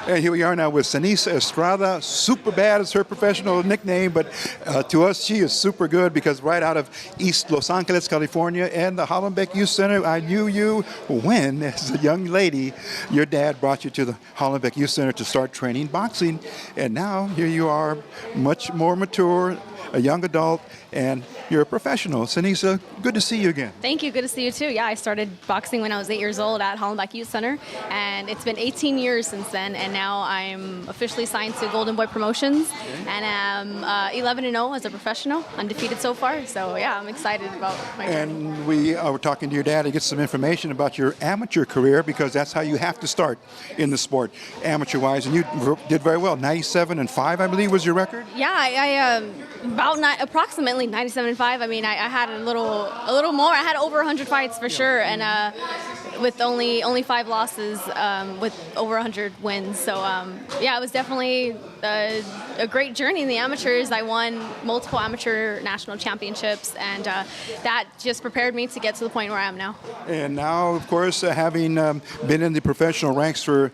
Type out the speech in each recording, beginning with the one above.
And here we are now with Seniesa Estrada. Super bad is her professional nickname, but to us, she is super good because right out of East Los Angeles, California, and the Hollenbeck Youth Center, I knew you when, as a young lady, your dad brought you to the Hollenbeck Youth Center to start training boxing. And now here you are, much more mature, a young adult, and you're a professional. Seniesa, good to see you again. Thank you. Good to see you too. Yeah, I started boxing when I was 8 years old at Hollenbeck Youth Center, and it's been 18 years since then. And now I'm officially signed to Golden Boy Promotions, and I'm 11-0 as a professional, undefeated so far. So yeah, I'm excited about my journey. And we were talking to your dad to get some information about your amateur career because that's how you have to start in the sport, amateur-wise. And you did very well. 97-5, I believe, was your record. Yeah, I approximately 97-5. I mean, I had a little more. I had over 100 fights for sure, and with only 5 losses, with over 100 wins. So yeah, it was definitely a great journey in the amateurs. I won multiple amateur national championships, and that just prepared me to get to the point where I am now. And now, of course, having been in the professional ranks for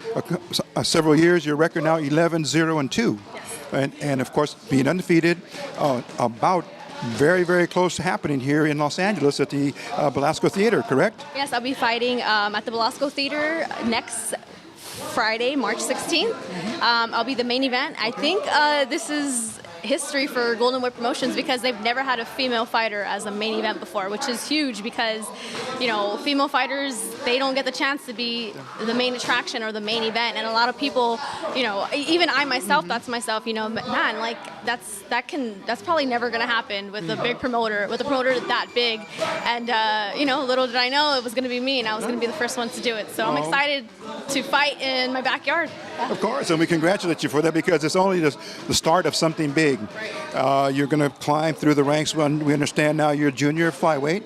several years, your record now 11-0-2. Yes. And of course, being undefeated, about very, very close to happening here in Los Angeles at the Belasco Theatre, correct? Yes, I'll be fighting at the Belasco Theatre next Friday, March 16th. I'll be the main event. I think this is history for Golden Boy Promotions because they've never had a female fighter as a main event before, which is huge because, you know, female fighters, they don't get the chance to be the main attraction or the main event. And a lot of people, you know, even I myself thought to myself, you know, man, like that's probably never going to happen with a big promoter, with a promoter that big. And, you know, little did I know it was going to be me and I was going to be the first one to do it. So I'm excited to fight in my backyard. Of course, and we congratulate you for that because it's only the start of something big. You're going to climb through the ranks. When we understand now you're junior flyweight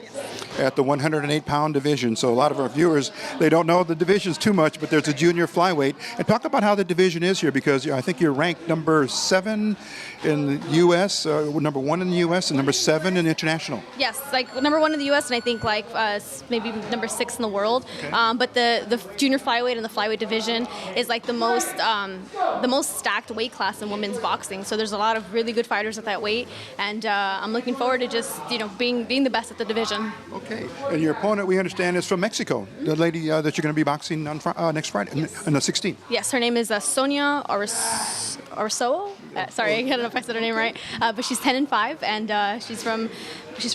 at the 108-pound division. So a lot of our viewers, they don't know the divisions too much, but there's a junior flyweight. And talk about how the division is here because I think you're ranked number 7 in the U.S., number 1 in the U.S., and number 7 in international. Yes, like number 1 in the U.S. and I think like maybe number 6 in the world. Okay. But the junior flyweight and the flyweight division is like the most stacked weight class in women's boxing. So there's a lot of really good fighters at that weight, and I'm looking forward to just being the best at the division. Okay, and your opponent, we understand, is from Mexico. The lady that you're going to be boxing on next Friday, yes. On the 16th. Yes, her name is Sonia Osorio. Sorry, I don't know if I said her name right, but she's 10-5, and she's from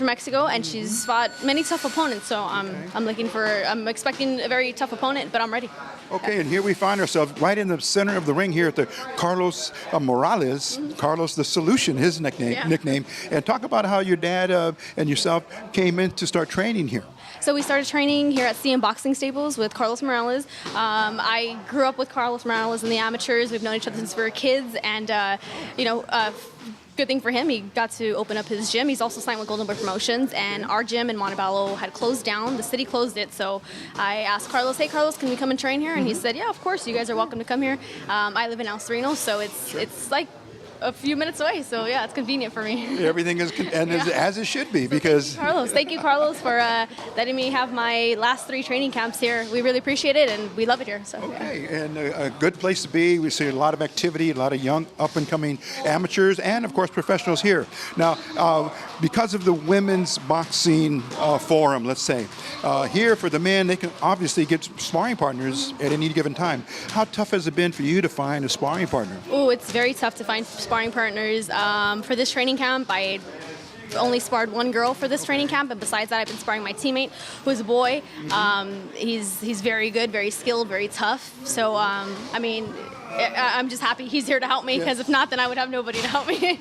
Mexico, and she's fought many tough opponents. So I'm expecting a very tough opponent, but I'm ready. Okay, and here we find ourselves right in the center of the ring here at the Carlos Morales, Carlos the Solution, his nickname. And talk about how your dad and yourself came in to start training here. So we started training here at CM Boxing Stables with Carlos Morales. I grew up with Carlos Morales in the amateurs. We've known each other since we were kids, and good thing for him, he got to open up his gym. He's also signed with Golden Boy Promotions, and our gym in Montebello had closed down. The city closed it, so I asked Carlos, hey Carlos, can we come and train here? And he said, yeah, of course, you guys are welcome to come here. I live in El Sereno, so it's like a few minutes away, so yeah, it's convenient for me. Everything is as it should be because... Thank you, Carlos, for letting me have my last 3 training camps here. We really appreciate it, and we love it here. So, okay, yeah. And a good place to be. We see a lot of activity, a lot of young, up-and-coming amateurs, and of course, professionals here. Now, because of the women's boxing forum, let's say, here for the men, they can obviously get sparring partners at any given time. How tough has it been for you to find a sparring partner? Oh, it's very tough to find sparring partners. For this training camp, I only sparred 1 girl for this training camp, and besides that, I've been sparring my teammate, who's a boy. He's very good, very skilled, very tough. So, I mean, I'm just happy he's here to help me because if not, then I would have nobody to help me.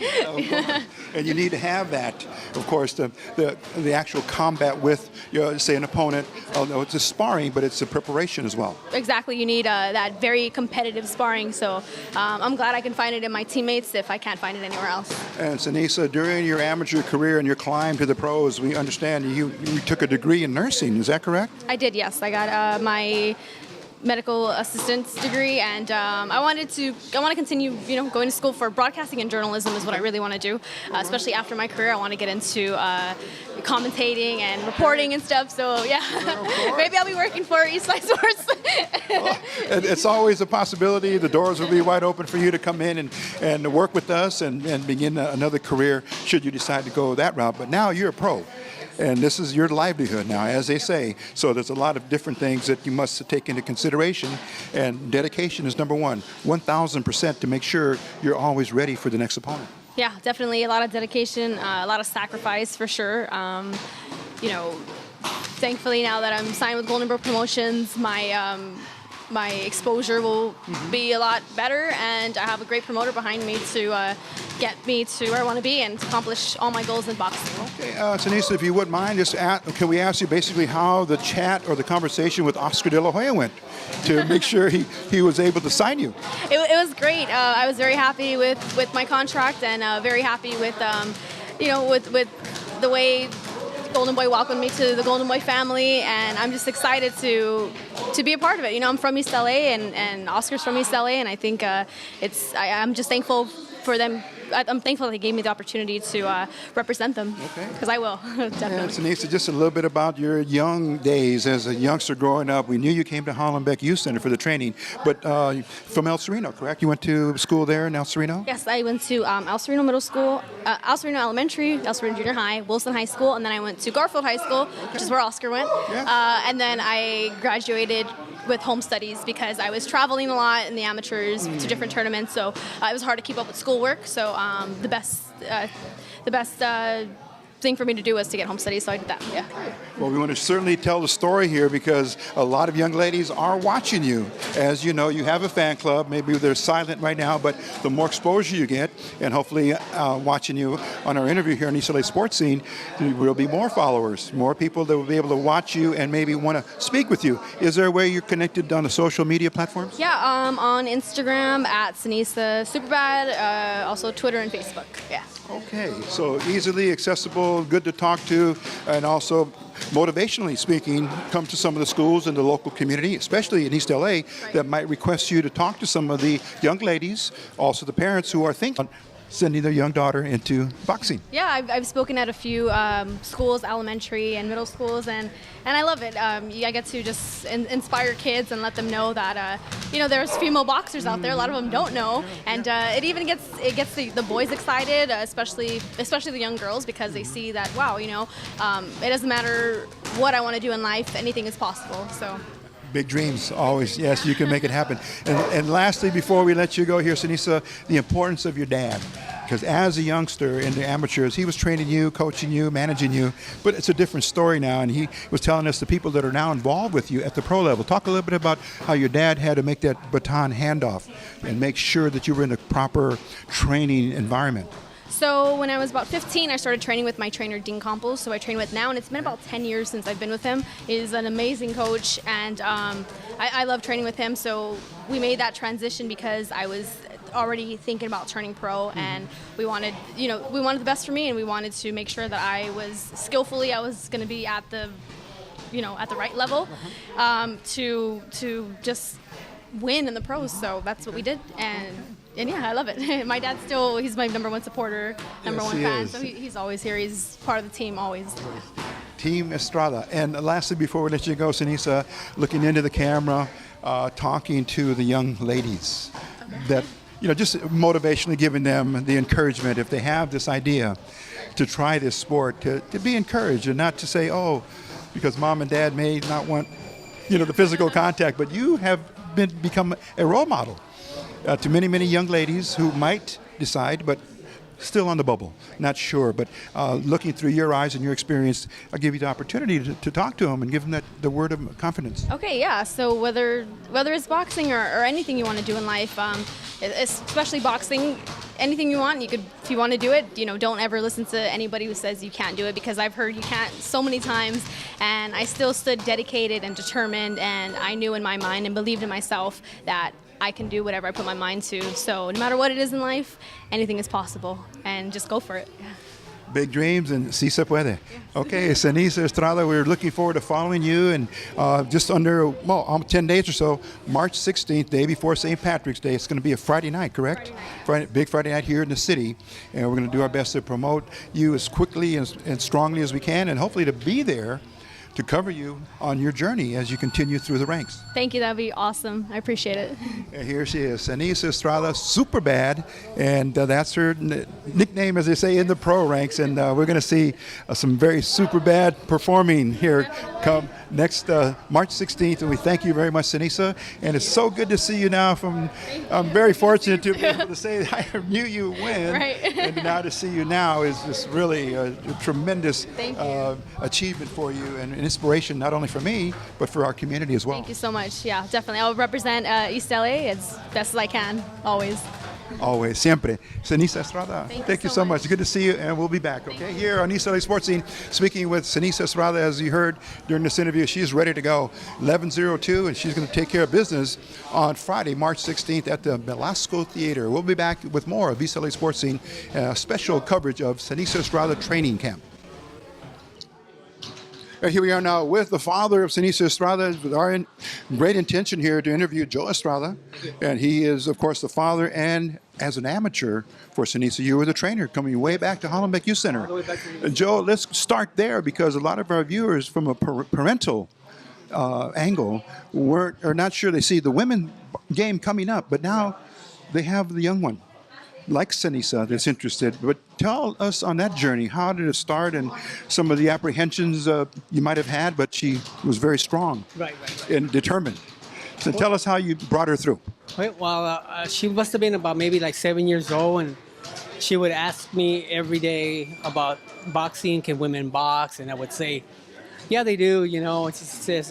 And you need to have that, of course, the actual combat with, say, an opponent. Although it's a sparring, but it's a preparation as well. Exactly. You need that very competitive sparring. So I'm glad I can find it in my teammates if I can't find it anywhere else. And Seniesa, during your amateur career and your climb to the pros, we understand you took a degree in nursing. Is that correct? I did, yes. I got my medical assistance degree, and I want to continue, going to school for broadcasting and journalism is what I really want to do, especially after my career. I want to get into commentating and reporting and stuff. So yeah, maybe I'll be working for Eastside Sports. Well, it's always a possibility. The doors will be wide open for you to come in and work with us and begin another career should you decide to go that route. But now you're a pro. And this is your livelihood now, as they say. So there's a lot of different things that you must take into consideration. And dedication is number one, 1,000% to make sure you're always ready for the next opponent. Yeah, definitely a lot of dedication, a lot of sacrifice for sure. Thankfully now that I'm signed with Golden Boy Promotions, my exposure will be a lot better, and I have a great promoter behind me to get me to where I want to be and to accomplish all my goals in boxing. Okay, Seniesa, if you wouldn't mind, can we ask you basically how the chat or the conversation with Oscar De La Hoya went to make sure he was able to sign you? It was great. I was very happy with my contract, and very happy with with the way Golden Boy welcomed me to the Golden Boy family, and I'm just excited to be a part of it. I'm from East LA, and Oscar's from East LA, and I think I'm just thankful for them. I'm thankful they gave me the opportunity to represent them, because I will, definitely. And Seniesa, just a little bit about your young days as a youngster growing up. We knew you came to Hollenbeck Youth Center for the training, but from El Sereno, correct? You went to school there in El Sereno? Yes, I went to El Sereno Middle School, El Sereno Elementary, El Sereno Junior High, Wilson High School, and then I went to Garfield High School, which is where Oscar went. Yeah. And then I graduated with home studies because I was traveling a lot in the amateurs to different tournaments, so it was hard to keep up with schoolwork. So the best thing for me to do was to get home studies, so I did that. Yeah. Well, we want to certainly tell the story here because a lot of young ladies are watching you. As you know, you have a fan club. Maybe they're silent right now, but the more exposure you get, and hopefully watching you on our interview here on East LA Sports Scene, there will be more followers, more people that will be able to watch you and maybe want to speak with you. Is there a way you're connected on the social media platforms? Yeah, on Instagram at Seniesa Superbad, also Twitter and Facebook. Yeah. Okay, so easily accessible, good to talk to, and also motivationally speaking, come to some of the schools in the local community, especially in East LA, that might request you to talk to some of the young ladies, also the parents who are thinking sending their young daughter into boxing. Yeah, I've spoken at a few schools, elementary and middle schools, and I love it. I get to just inspire kids and let them know that there's female boxers out there. A lot of them don't know, and it even gets the boys excited, especially the young girls, because they see that it doesn't matter what I want to do in life, anything is possible. So. Big dreams, always. Yes, you can make it happen. And lastly, before we let you go here, Seniesa, the importance of your dad. Because as a youngster in the amateurs, he was training you, coaching you, managing you. But it's a different story now. And he was telling us the people that are now involved with you at the pro level. Talk a little bit about how your dad had to make that baton handoff and make sure that you were in a proper training environment. So when I was about 15, I started training with my trainer, Dean Campos, who I train with now, and it's been about 10 years since I've been with him. He's an amazing coach, and I love training with him. So we made that transition because I was already thinking about turning pro, and we wanted the best for me, and we wanted to make sure that I was going to be at the right level to just win in the pros. So that's what we did, and yeah, I love it. My dad's he's my number one supporter, number one fan, so he's always here. He's part of the team, always. Team Estrada. And lastly, before we let you go, Seniesa, looking into the camera, talking to the young ladies that, just motivationally giving them the encouragement if they have this idea to try this sport, to be encouraged and not to say, oh, because mom and dad may not want, the physical contact, but you have become a role model to many, many young ladies who might decide, but still on the bubble, not sure. But looking through your eyes and your experience, I'll give you the opportunity to talk to them and give them the word of confidence. Okay, yeah. So whether it's boxing or anything you want to do in life, especially boxing, anything you want, if you want to do it, don't ever listen to anybody who says you can't do it, because I've heard you can't so many times, and I still stood dedicated and determined, and I knew in my mind and believed in myself that I can do whatever I put my mind to. So no matter what it is in life, anything is possible, and just go for it. Yeah. Big dreams and si se puede. Okay, Seniesa Estrada, we're looking forward to following you. And just under, 10 days or so, March 16th, day before St. Patrick's Day, it's going to be a Friday night, correct? Big Friday night here in the city. And we're going to do our best to promote you as quickly and strongly as we can, and hopefully to be there to cover you on your journey as you continue through the ranks. Thank you. That would be awesome. I appreciate it. And here she is, Seniesa Estrada, super bad, and that's her nickname, as they say, in the pro ranks. And we're going to see some very super bad performing here come next March 16th. And we thank you very much, Seniesa. And it's so good to see you now. I'm very fortunate to be able to say I knew you win, Right. and now to see you now is just really a tremendous achievement for you and inspiration, not only for me, but for our community as well. Thank you so much. Yeah, definitely. I'll represent East LA as best as I can, always. Always, siempre. Seniesa Estrada, thank you so much. Good to see you, and we'll be back, okay? Here on East LA Sports Scene, speaking with Seniesa Estrada, as you heard during this interview, she's ready to go. 11:02, and she's going to take care of business on Friday, March 16th at the Belasco Theatre. We'll be back with more of East LA Sports Scene, special coverage of Seniesa Estrada training camp. Here we are now with the father of Seniesa Estrada, with our great intention here to interview Joe Estrada. And he is, of course, the father, and as an amateur for Seniesa, you were the trainer coming way back to Hollenbeck Youth Center. And Joe, let's start there, because a lot of our viewers from a parental angle are not sure they see the women game coming up, but now they have the young one, like Seniesa, that's interested. But tell us on that journey, how did it start, and some of the apprehensions you might have had, but she was very strong and determined. So tell us how you brought her through. Well, she must have been about maybe like 7 years old, and she would ask me every day about boxing, can women box? And I would say, yeah, they do, you know. And she says,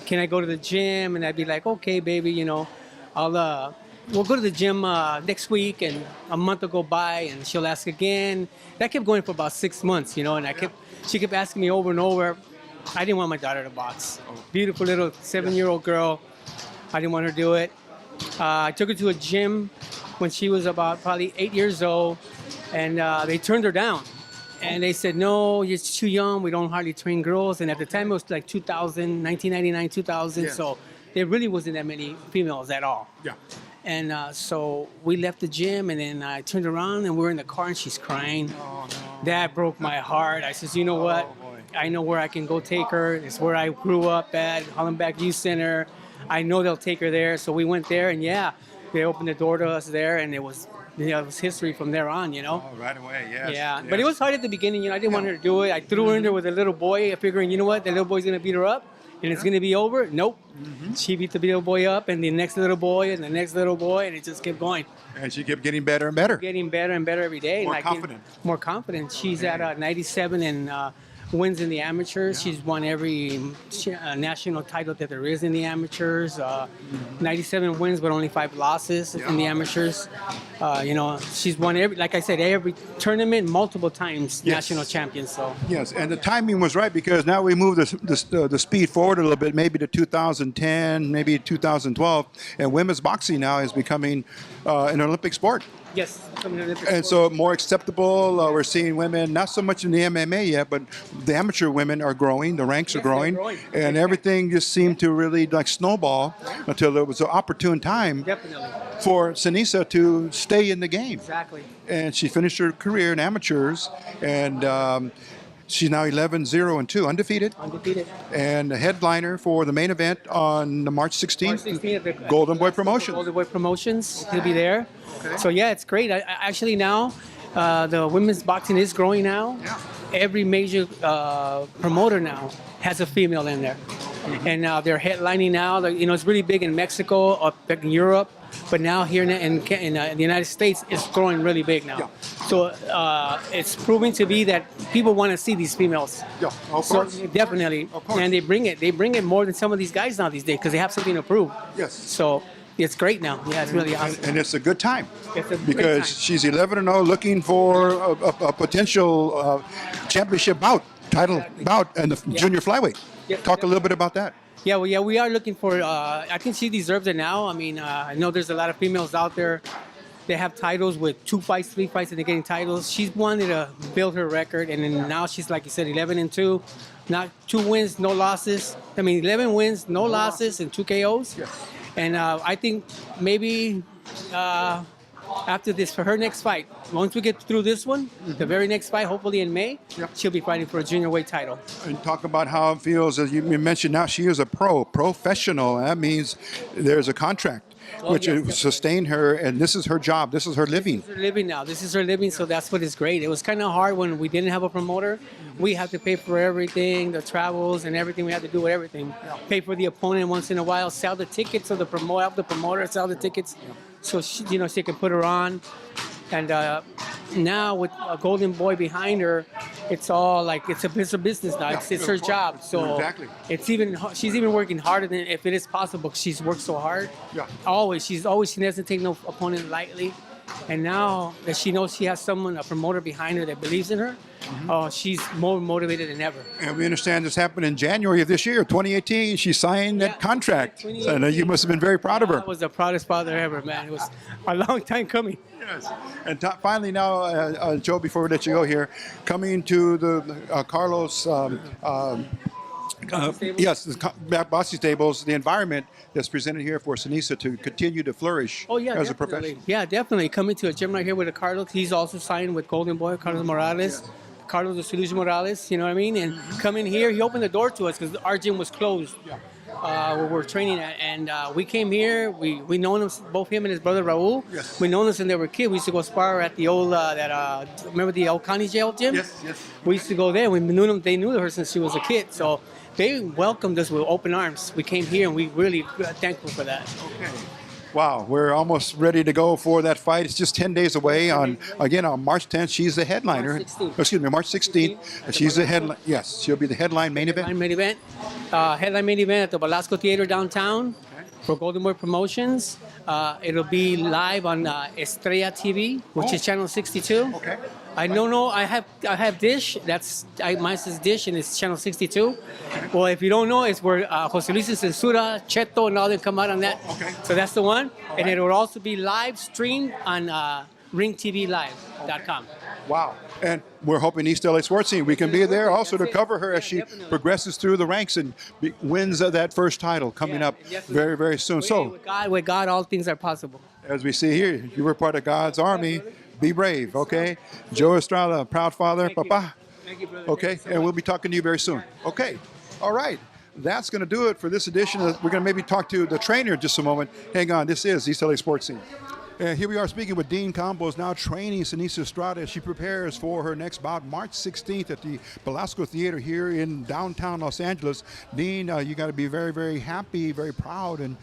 can I go to the gym? And I'd be like, okay, baby, you know, we'll go to the gym next week. And a month will go by, and she'll ask again. That kept going for about 6 months, you know, and she kept asking me over and over. I didn't want my daughter to box. Beautiful little 7-year-old girl. I didn't want her to do it. I took her to a gym when she was about probably 8 years old, and they turned her down. And they said, no, you're too young. We don't hardly train girls. And at the time, it was like 1999, 2000. Yeah. So there really wasn't that many females at all. Yeah. And so we left the gym, and then I turned around, and we're in the car, and she's crying. Oh, no. That broke my heart. I says, you know what? I know where I can go take her. It's where I grew up at, Hollenbeck Youth Center. I know they'll take her there. So we went there, and yeah, they opened the door to us there, and it was history from there on, you know. Oh, right away, yes. Yeah, but it was hard at the beginning, you know. I didn't want her to do it. I threw her in there with a little boy, figuring, you know what, the little boy's going to beat her up, and it's going to be over. Nope. She beat the little boy up, and the next little boy, and the next little boy, and it just kept going. And she kept getting better and better. Getting better and better every day. More and confident. More confident. She's at 97 and wins in the amateurs. Yeah. She's won every national title that there is in the amateurs. 97 wins, but only 5 losses in the amateurs. You know, she's won every tournament multiple times. National champion. So yes, and the timing was right, because now we move the speed forward a little bit, maybe to 2010, maybe 2012, and women's boxing now is becoming an Olympic sport. Yes. And so more acceptable. We're seeing women, not so much in the MMA yet, but the amateur women are growing. The ranks are growing. And everything just seemed to really like snowball until there was an opportune time for Seniesa to stay in the game. Exactly. And she finished her career in amateurs, and she's now 11-0-2, undefeated. Undefeated. And a headliner for the main event on March 16th, Golden Boy Promotions. Golden Boy Promotions. He'll be there. Okay. So yeah, it's great. Actually now, the women's boxing is growing now. Yeah. Every major promoter now has a female in there. And now they're headlining now. You know, it's really big in Mexico, up in Europe. But now here in the United States, it's growing really big now. Yeah. So it's proving to be that people want to see these females. Yeah, of course. So definitely. Of course. And they bring it more than some of these guys now these days, because they have something to prove. Yes. So it's great now. Yeah, it's really awesome. And it's a good time. It's a because time. She's 11-0, looking for a potential championship bout in the junior flyweight. Yeah, talk a little bit about that. Yeah, well, we are looking for. I think she deserves it now. I mean, I know there's a lot of females out there they have titles with 2 fights, 3 fights, and they're getting titles. She's wanted to build her record, and then now she's, like you said, 11-2, not 2 wins, no losses. I mean, 11 wins, no losses, and 2 KOs. Yes. And I think maybe after this, for her next fight, once we get through this one, the very next fight, hopefully in May, she'll be fighting for a junior weight title. And talk about how it feels, as you mentioned, now she is a professional. That means there's a contract. Which sustained her, and this is her job. This is her living. This is her living now. This is her living, so that's what is great. It was kind of hard when we didn't have a promoter. We had to pay for everything, the travels and everything. We had to do with everything. Pay for the opponent once in a while, sell the tickets, so the promoter sell the tickets, so she, she can put her on. And now with a golden boy behind her, it's all like it's a business now. It's her job. So she's even working harder than if it is possible. She's worked so hard. Yeah. She doesn't take no opponent lightly. And now that she knows she has a promoter behind her that believes in her, she's more motivated than ever. And we understand this happened in January of this year, 2018. She signed that contract. And you must have been very proud of her. I was the proudest father ever, man. It was a long time coming. Yes. And finally now, Joe, before we let you go here, coming to the Carlos, Boxing Stables, the environment that's presented here for Seniesa to continue to flourish as a professional. Yeah, definitely. Coming to a gym right here with Carlos. He's also signed with Golden Boy, Carlos Morales. Carlos de Solution Morales, you know what I mean? And coming here, he opened the door to us because our gym was closed. Where we're training at, and we came here. We known him, both him and his brother Raul. Yes. We known them since they were kids. We used to go spar at the old remember the old County Jail gym? Yes. We used to go there. We knew them. They knew her since she was a kid. So they welcomed us with open arms. We came here, and we really thankful for that. Okay. Wow, we're almost ready to go for that fight. It's just 10 days away. On March 10th, she's the headliner. March 16th. She's the headline. Yes, she'll be the headline main event. Headline main event at the Belasco Theatre downtown for Golden Boy Promotions. It'll be live on EstrellaTV, which is channel 62. Okay. I don't know. I have Dish. Mine says Dish, and it's channel 62. Well, if you don't know, it's where Jose Luis Censura, Cheto, and all them come out on that. Okay. So that's the one. And it will also be live streamed on ringtvlive.com. Wow. And we're hoping East LA Sports Scene, we can be there also to cover her as she progresses through the ranks and wins that first title coming up very, very soon. With God, all things are possible. As we see here, you were part of God's army. Be brave, okay? Joe Estrada, proud father, Papa. Thank you, brother. Okay, and we'll be talking to you very soon. Okay, all right. That's going to do it for this edition. We're going to maybe talk to the trainer in just a moment. Hang on, this is East LA Sports Scene. Here we are speaking with Dean Campos, now training Seniesa Estrada as she prepares for her next bout, March 16th at the Belasco Theatre here in downtown Los Angeles. Dean, you got to be very, very happy, very proud, and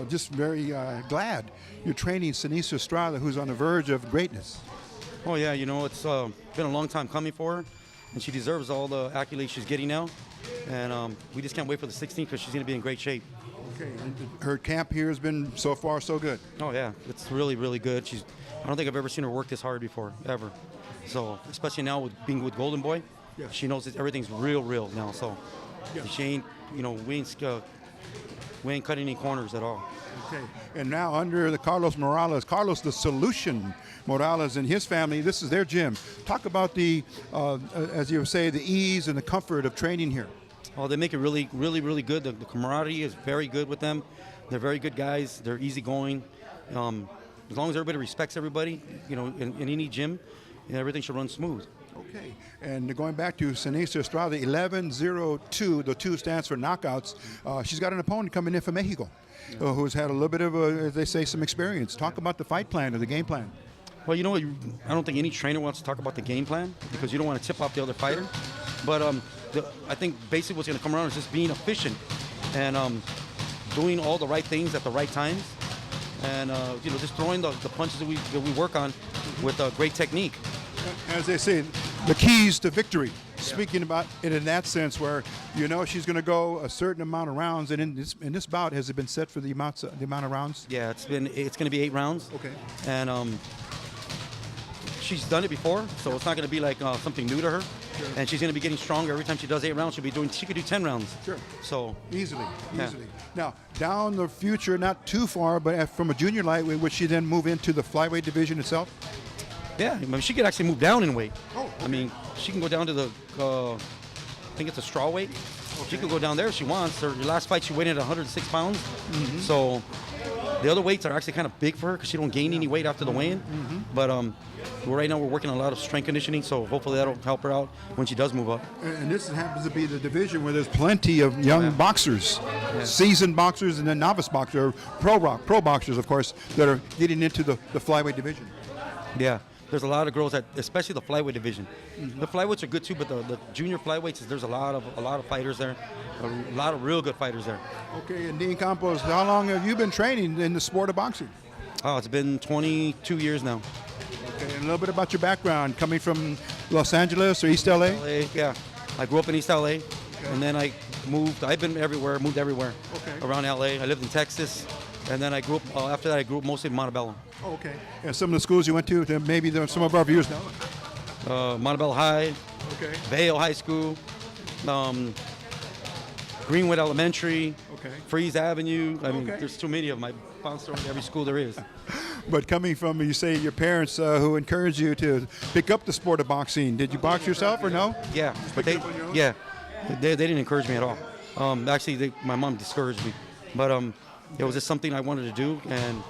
just very glad you're training Seniesa Estrada, who's on the verge of greatness. Oh yeah, it's been a long time coming for her, and she deserves all the accolades she's getting now. And we just can't wait for the 16th because she's going to be in great shape. Okay, her camp here has been so far so good. Oh yeah, it's really, really good. I don't think I've ever seen her work this hard before, ever. So, especially now with being with Golden Boy, she knows that everything's real now. So, she ain't, we ain't cutting any corners at all. Okay, and now under the Carlos the Solution Morales and his family, this is their gym. Talk about the, as you say, the ease and the comfort of training here. Oh, they make it really, really, really good. The camaraderie is very good with them. They're very good guys. They're easygoing. As long as everybody respects everybody, in any gym, everything should run smooth. Okay, and going back to Seniesa Estrada, 11-0-2. The 2 stands for knockouts. She's got an opponent coming in from Mexico, who's had a little bit of, as they say, some experience. Talk about the fight plan or the game plan. Well, I don't think any trainer wants to talk about the game plan because you don't want to tip off the other fighter. But I think basically what's going to come around is just being efficient and doing all the right things at the right times, and just throwing the punches that we work on with great technique. As they say, the keys to victory. Speaking about it in that sense, where she's going to go a certain amount of rounds, and in this bout, has it been set for the amount of rounds? Yeah, it's going to be 8 rounds. Okay. And she's done it before, so it's not going to be like something new to her. and she's going to be getting stronger every time she does 8 rounds. She could do 10 rounds. Sure. So Easily. Yeah. Now, down the future, not too far, but from a junior lightweight, would she then move into the flyweight division itself? yeah, I mean, she could actually move down in weight. Oh, I mean, she can go down to the, I think it's a straw weight. She could go down there if she wants. Her last fight, she weighed in at 106 pounds. So the other weights are actually kind of big for her because she don't gain any weight after the weigh-in. But right now we're working on a lot of strength conditioning, so hopefully that'll help her out when she does move up. And this happens to be the division where there's plenty of young boxers, seasoned boxers, and then novice boxers, pro boxers, of course, that are getting into the flyweight division. Yeah, there's a lot of girls especially the flyweight division. The flyweights are good too, but the junior flyweights, there's a lot of fighters there, a lot of real good fighters there. Okay, and Dean Campos, how long have you been training in the sport of boxing? Oh, it's been 22 years now. Okay, and a little bit about your background, coming from Los Angeles or East LA? Yeah, I grew up in East LA, and then I moved. I've been everywhere, moved everywhere around LA. I lived in Texas, and then I grew up. After that, I grew up mostly in Montebello. Oh, okay. And some of the schools you went to maybe some of our viewers know. Montebello High, Vale High School, Greenwood Elementary, Freeze Avenue. I mean, there's too many of them. I bounced around every school there is. But coming from, you say, your parents who encouraged you to pick up the sport of boxing, did you box yourself or no? Yeah, but they didn't encourage me at all. Actually, my mom discouraged me. But it was just something I wanted to do, and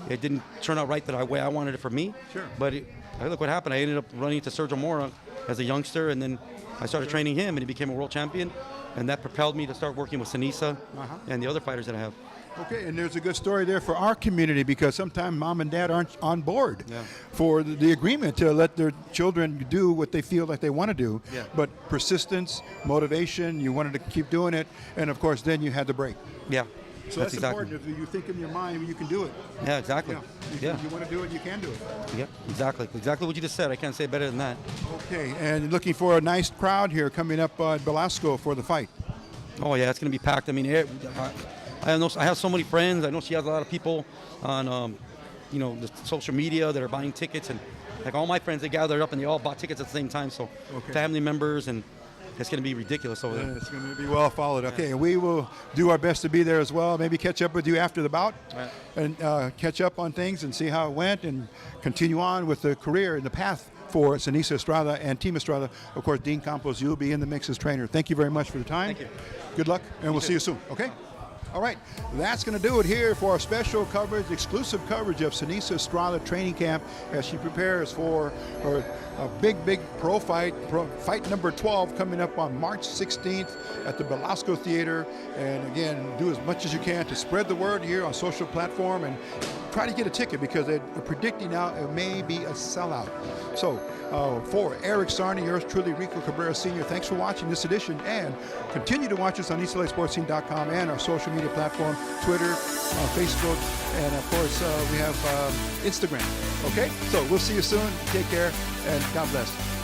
it didn't turn out right the way I wanted it for me. Sure. But look what happened. I ended up running into Sergio Mora as a youngster, and then I started training him, and he became a world champion. And that propelled me to start working with Seniesa and the other fighters that I have. Okay, and there's a good story there for our community because sometimes mom and dad aren't on board for the agreement to let their children do what they feel like they want to do. Yeah. But persistence, motivation, you wanted to keep doing it, and of course then you had the break. Yeah. So that's important. If you think in your mind, you can do it. Yeah, exactly. If you want to do it, you can do it. Yeah, exactly. Exactly what you just said. I can't say it better than that. Okay, and looking for a nice crowd here coming up at Belasco for the fight. Oh, yeah, it's going to be packed. I mean, I have so many friends. I know she has a lot of people on, the social media that are buying tickets. And like all my friends, they gathered up and they all bought tickets at the same time. So family members, and it's going to be ridiculous over there. It's going to be well followed. Okay, and we will do our best to be there as well. Maybe catch up with you after the bout and catch up on things and see how it went and continue on with the career and the path for Seniesa Estrada and Team Estrada. Of course, Dean Campos, you'll be in the mix as trainer. Thank you very much for the time. Thank you. Good luck, and we'll see you soon, okay? All right, that's going to do it here for our special coverage, exclusive coverage of Seniesa Estrada training camp as she prepares for her big pro fight, fight number 12 coming up on March 16th at the Belasco Theatre. And again, do as much as you can to spread the word here on social platform and try to get a ticket because they're predicting now it may be a sellout. So for Eric Sarney, yours truly, Rico Cabrera Sr., thanks for watching this edition, and continue to watch us on EstrellaSportsScene.com and our social media platform, Twitter, Facebook, and of course we have Instagram. Okay, so we'll see you soon. Take care, and God bless.